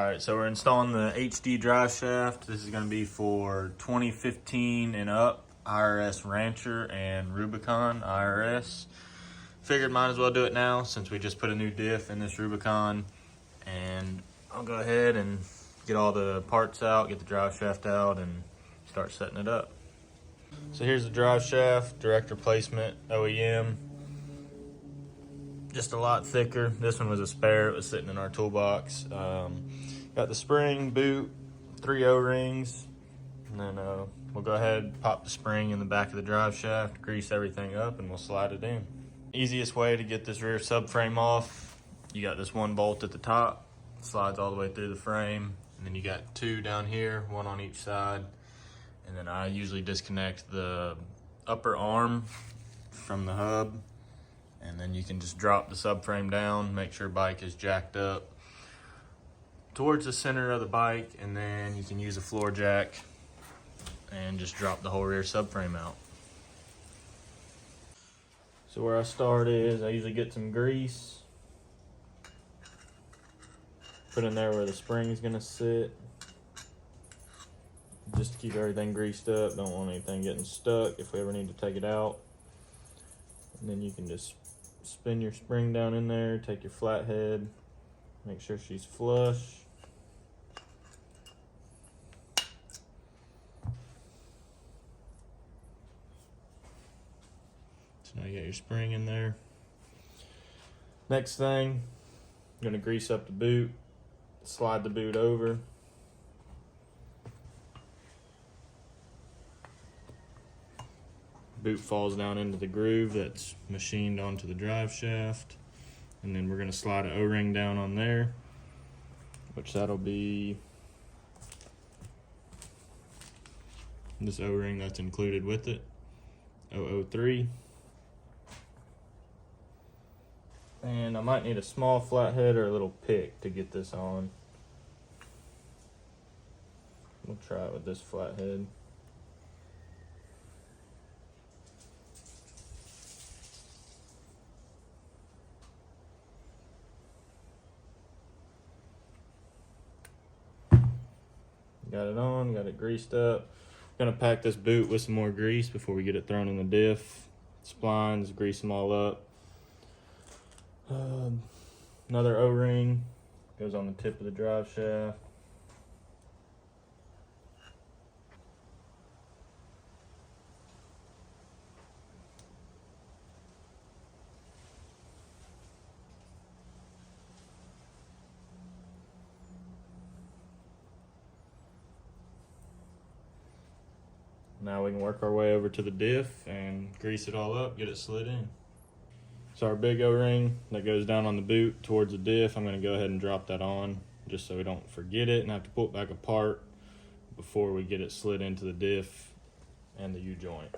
All right, so we're installing the HD drive shaft. This is going to be for 2015 and up IRS Rancher and Rubicon IRS. Figured might as well do it now since we just put a new diff in this Rubicon. And I'll go ahead and get all the parts out, get the drive shaft out, and start setting it up. So here's the drive shaft, direct replacement, OEM. Just a lot thicker. This one was a spare, it was sitting in our toolbox. Got the spring, boot, 3 O-rings, and then we'll go ahead, pop the spring in the back of the drive shaft, grease everything up, and we'll slide it in. Easiest way to get this rear subframe off, you got this 1 bolt at the top, slides all the way through the frame, and then you got 2 down here, 1 on each side, and then I usually disconnect the upper arm from the hub, and then you can just drop the subframe down, make sure bike is jacked up towards the center of the bike, and then you can use a floor jack and just drop the whole rear subframe out. So where I start is I usually get some grease, put in there where the spring is gonna sit, just to keep everything greased up. Don't want anything getting stuck if we ever need to take it out. And then you can just spin your spring down in there, take your flathead, make sure she's flush. So now you got your spring in there. Next thing, I'm gonna grease up the boot, slide the boot over. Boot falls down into the groove that's machined onto the drive shaft. And then we're gonna slide an O-ring down on there, which that'll be this O-ring that's included with it, 003. And I might need a small flathead or a little pick to get this on. We'll try it with this flathead. Got it on, got it greased up. Gonna pack this boot with some more grease before we get it thrown in the diff. Splines, grease them all up. Another O-ring goes on the tip of the drive shaft. Now we can work our way over to the diff and grease it all up, get it slid in. So our big O-ring that goes down on the boot towards the diff, I'm gonna go ahead and drop that on just so we don't forget it and have to pull it back apart before we get it slid into the diff and the U-joint.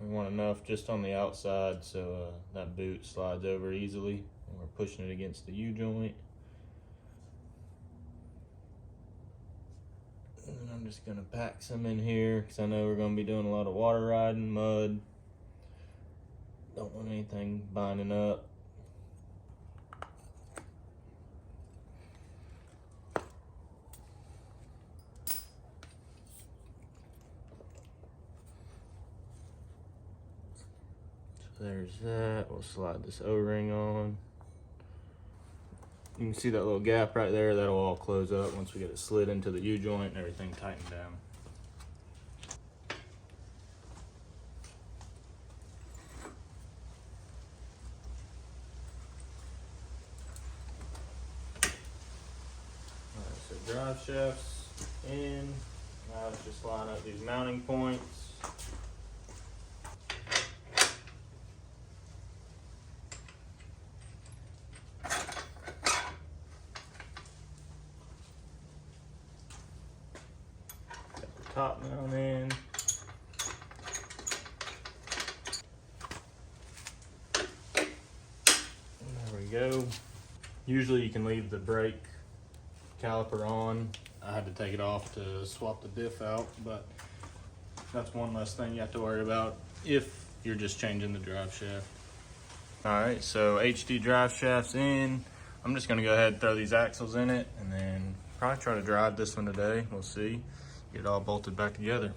We want enough just on the outside so that boot slides over easily and we're pushing it against the U-joint. And I'm just gonna pack some in here because I know we're gonna be doing a lot of water riding, mud. Don't want anything binding up. There's that. We'll slide this O-ring on. You can see that little gap right there. That'll all close up once we get it slid into the U-joint and everything tightened down. Alright, so drive shafts in. Now let's just line up these mounting points. Top mount in. There we go. Usually you can leave the brake caliper on. I had to take it off to swap the diff out, but that's one less thing you have to worry about if you're just changing the drive shaft. All right, so HD drive shaft's in. I'm just gonna go ahead and throw these axles in it and then probably try to drive this one today. We'll see. Get it all bolted back together.